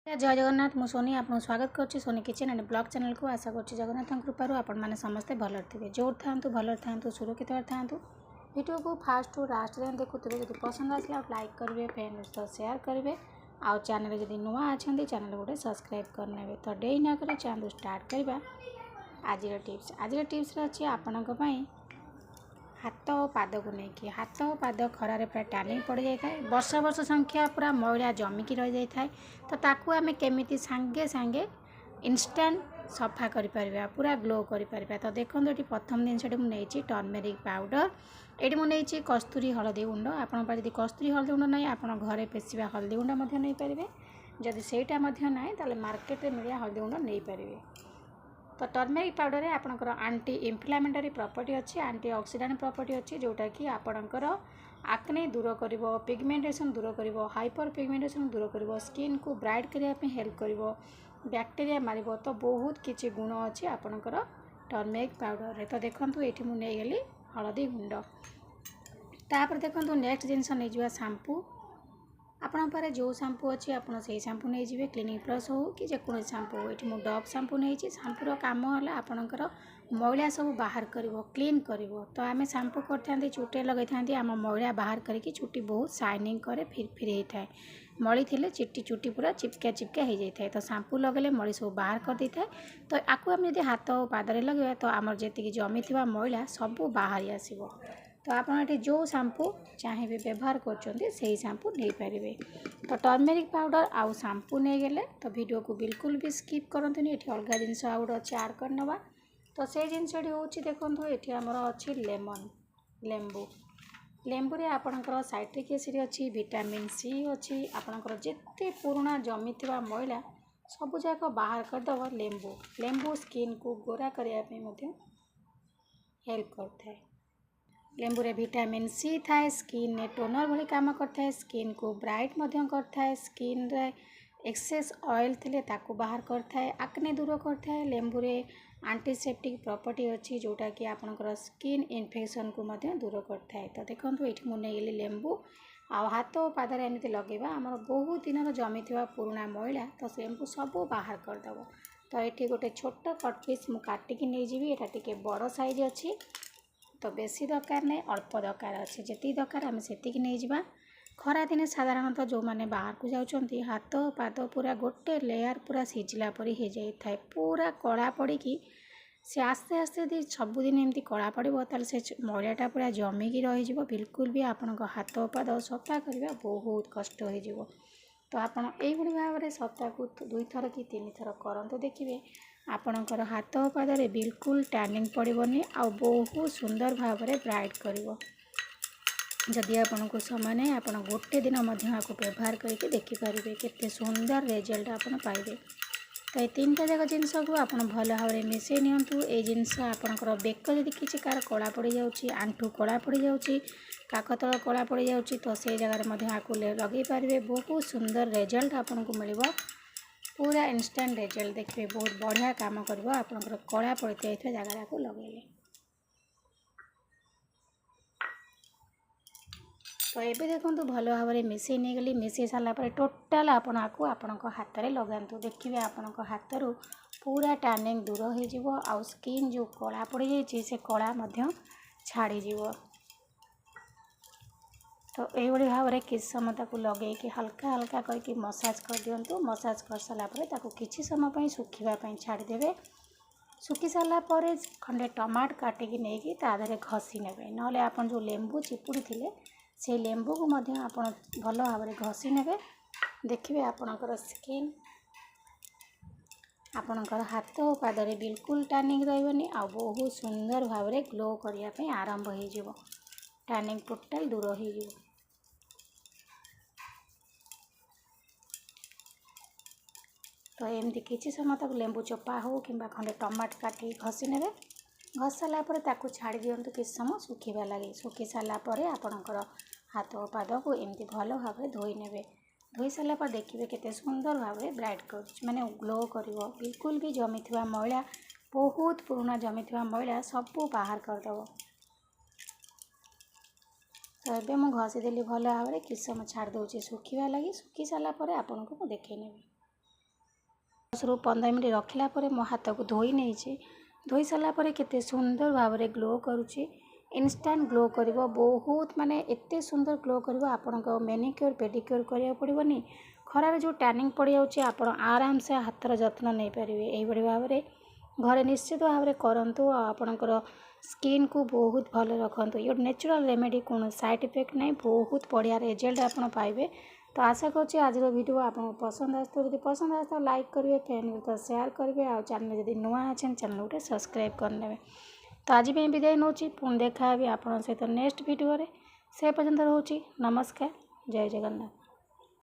जय जगन्नाथ मु सोनी आपको स्वागत करुच्ची Soni kitchen and blog channel को आशा करुच्ची जगन्नाथ कृपार आपण मैंने समस्ते भल थे जो था भल था सुरक्षित था वीडियो को फास्ट टू लास्ट जाए देखुए जब पसंद आसला लाइक करेंगे फ्रेंड्स तो शेयर करेंगे आउ चैनल जब नुआ अच्छा चैनल गोटे सब्सक्राइब करने तो डे ना कर चैनल स्टार्ट करवा। आज टिप्स अच्छी आपण हाथ और पाद को लेकिन हाथ और पाद खरारे पूरा टानिंग पड़ जाए वर्ष वर्ष संख्या पूरा मैला जमिकी रही जाए तो ताकू आम केमी सांगे सांगे इंस्टांट सफा कर पूरा ग्लो कर तो देखो ये प्रथम जिनस मुझे टर्मेरिक पाउडर ये मुझे कस्तूरी हलदी गुंड आपण जब कस्तूरी हलदी गुंड ना आप घरे पेशिया हलदी गुंड नहीं पारे जदि सेटा ना तो मार्केट में मिलिया हलदी गुंड नहीं पारे। तो टर्मेरिक पाउडर आपणकर आंटी इन्फ्लामेटरी प्रॉपर्टी अच्छी आंटी ऑक्सीडेंट प्रॉपर्टी अच्छी जोटा कि आपणकर आक्ने दूर कर पिगमेंटेशन दूर कर हाइपर पिगमेंटेशन दूर कर स्किन को ब्राइट करने हेल्प कर बैक्टेरिया मार तो बहुत किसी गुण अच्छी आपणकर टर्मेरिक पाउडर। तो देखो ये मुझे गली हलदी गुंड तापर देखो नेक्स्ट जिनस नहीं जावा शैम्पू आपण पारे जो शैम्पू अच्छी आपड़ से शैम्पू नहीं जाए क्लिनिक प्लस हो कि जेको शैम्पू हो ये डव शैम्पू नहीं शैम्पूर कम है आपणकर मैला सब बाहर कर क्लीन कर तो आम शैम्पू करते चुटे लगे था आम मैला बाहर करके चुटी बहुत शाइनिंग करे फिर होता है मली थे चुटी पूरा चिपका चिपका हो जाए तो शैम्पू लगे मली सब बाहर कर दे था तो आपको आम जब हाथ और पादरे लगे तो आम जी जमी थी मैला सब बाहरी आसो तो आप जो शैम्पू चाहिए व्यवहार कर शैम्पू नहीं पारे। तो टर्मेरिक पाउडर आउ शैम्पू नहीं गले तो वीडियो को बिल्कुल भी स्किप करते ये अलग जिनस आउट अच्छे आड करना तो से जिनस हूँ देखो ये आमर अच्छी लेमन लेंबू लेंबू रे आपणकर साइट्रिक एसिड अच्छी विटामिन सी अच्छी आपणकर जिते पुराना जमी थी मैला सब जाक बाहर करदेव लेंबू लेंबू स्किन को गोरा करने हेल्प करता है। लेंबू रे विटामिन सी थाए स्किन ने टोनर भली काम करता है स्किन को ब्राइट करता है स्किन रे एक्सेस ऑयल थे ताकू बाहर करता है आक्ने दूर करता है लेंबू रे एंटीसेप्टिक प्रॉपर्टी अच्छी जोटा कि आपनकर स्किन इन्फेक्शन को दूर करता है। तो देखो ये मुझे गली लेंबू आ हाथ और पादर एमती लगेगा आमर बहुत दिन जमी थी पुराना मैला तो लेंबू सब बाहर करदेव। तो ये गोटे छोट कट पीस मुझे काटिकी नहीं जी ये बड़ साइज अच्छी तो बेसी दरकार नहीं अल्प दरकार अच्छे जी दरकार आम से नहीं जावा। खरा दिन साधारणतः जो मैंने बाहर को जाऊँच हाथ पाद पूरा गोटे लेयर पूरा सिझला परी हो जाए पूरा कला पड़ी से आस्ते आस्ते यदि सबुदिन एमती कला पड़ो तो से मैलाटा पूरा जमिकी रही बिल्कुल भी आपण हाथ पाद सफा करवा बहुत कष्ट हो। तो आपड़ यही भाव में सप्ताह को 2 थर कि 3 थर करते देखिए आपणकर हाथ पादरे बिल्कुल टैनिंग पड़ोनी आ बहुत सुंदर भाव में ब्राइट कर जदि आपन को समय नहीं आप गोटे दिन आपको व्यवहार करके देखिपारे केते सुंदर रिजल्ट आपन पाइबे। तो ये 3टा जाक जिनस को आप भल भाव में मिसई नियंतु ए जिनस आपणकर बेक जदि किसी कार कला पड़ जाऊँगी आंठू कला पड़ जाऊँगी काकतल कला पड़ जाऊँगी तो से जगह आपको लगे पारे बहुत सुंदर रिजल्ट आपन को मिल पूरा इंस्टांट रिजल्ट देखिए बहुत बढ़िया काम कर आपंकर कला पड़ती जगह को लगे। तो ये देखो भल भाव में मिसई नहीं गली मिसई सारापर टोटाल आपण हाथ में लगातु देखिए आपण हाथ रू पूरा टैनिंग दूर हो आ स्किन जो कला पड़ जाए से कला छाड़ीज। तो यही भाव में किस समय लगे कि हल्का हल्का करके मसाज कर दिंतु मसाज कर सारापर किसी समय सुखापी छाड़देवे सुखी सारापर खंडे टमाट काटिकी नहीं तादे घसी ने ना आप जो लेंबू चिपुड़ी थे से लेंबू को आप भल भाव में घसी ने देखिए आपणकर स्किन आपणकर हाथ और पादरे बिल्कुल टैनिंग रही आ बहुत सुंदर भाव में ग्लो करने आरंभ हो टैनिंग टोटाल दूर हो। तो एमती किसी समय तक लेंबू चोपा हो कि खंडे टमाट काटी घसी ने घस सारापर छाड़ी दिंतु किसी समय सुखा लगे सुखी सारापर आपणकर हाथ और पाद को एमती भल भाव में धोई ने धोई सारापर देखिए केते सुंदर भाव में ब्राइट कर माने ग्लो कर बिल्कुल भी जमी थी मैला बहुत पुराना जमी थी मैला सब बाहर करदेव। तो ये मुझे घसीदेली भल भाव में किसी समय छाड़ दूसरी सुखा लगे सुखी सारापर आपन को देखे नेबी। 10 ରୁ 15 ମିନିଟ୍ ରଖିଲା ପରେ ମୋ ହାତକୁ ଧୋଇ ନେଇଛି। ଧୋଇ ସାରିଲା ପରେ କେତେ ସୁନ୍ଦର ଭାବରେ ଗ୍ଲୋ କରୁଛି। ଇନଷ୍ଟାଣ୍ଟ ଗ୍ଲୋ କରିବ, ବହୁତ ମାନେ ଏତେ ସୁନ୍ଦର ଗ୍ଲୋ କରିବ, ଆପଣଙ୍କ ମ୍ୟାନିକ୍ୟୁର ପେଡ଼ିକ୍ୟୁର କରିବାକୁ ପଡ଼ିବନି। ଖରାରେ ଯେଉଁ ଟ୍ୟାନିଂ ପଡ଼ିଯାଉଛି ଆପଣ ଆରାମସେ ହାତର ଯତ୍ନ ନେଇପାରିବେ। ଏଇଭଳି ଭାବରେ ଘରେ ନିଶ୍ଚିତ ଭାବରେ କରନ୍ତୁ ଆଉ ଆପଣଙ୍କର ସ୍କିନ୍କୁ ବହୁତ ଭଲ ରଖନ୍ତୁ। ଇଏ ଗୋଟେ ନ୍ୟାଚୁରାଲ୍ ରେମେଡ଼ି, କୌଣସି ସାଇଡ଼୍ ଇଫେକ୍ଟ ନାହିଁ, ବହୁତ ବଢ଼ିଆ ରେଜଲ୍ଟ ଆପଣ ପାଇବେ। ତ ଆଶା କରୁଛି ଆଜିର ଭିଡ଼ିଓ ଆପଣଙ୍କୁ ପସନ୍ଦ ଆସିଥିବ। ଯଦି ପସନ୍ଦ ଆସିଥିବ ଲାଇକ୍ କରିବେ, ଫ୍ରେଣ୍ଡଙ୍କ ସହିତ ସେୟାର କରିବେ, ଆଉ ଚ୍ୟାନେଲ୍ ଯଦି ନୂଆ ଅଛନ୍ତି ଚ୍ୟାନେଲ୍ ଗୋଟେ ସବସ୍କ୍ରାଇବ୍ କରିନେବେ। ତ ଆଜି ପାଇଁ ବିଦାୟ ନେଉଛି, ପୁଣି ଦେଖା ହେବି ଆପଣଙ୍କ ସହିତ ନେକ୍ସଟ ଭିଡ଼ିଓରେ। ସେ ପର୍ଯ୍ୟନ୍ତ ରହୁଛି, ନମସ୍କାର, ଜୟ ଜଗନ୍ନାଥ।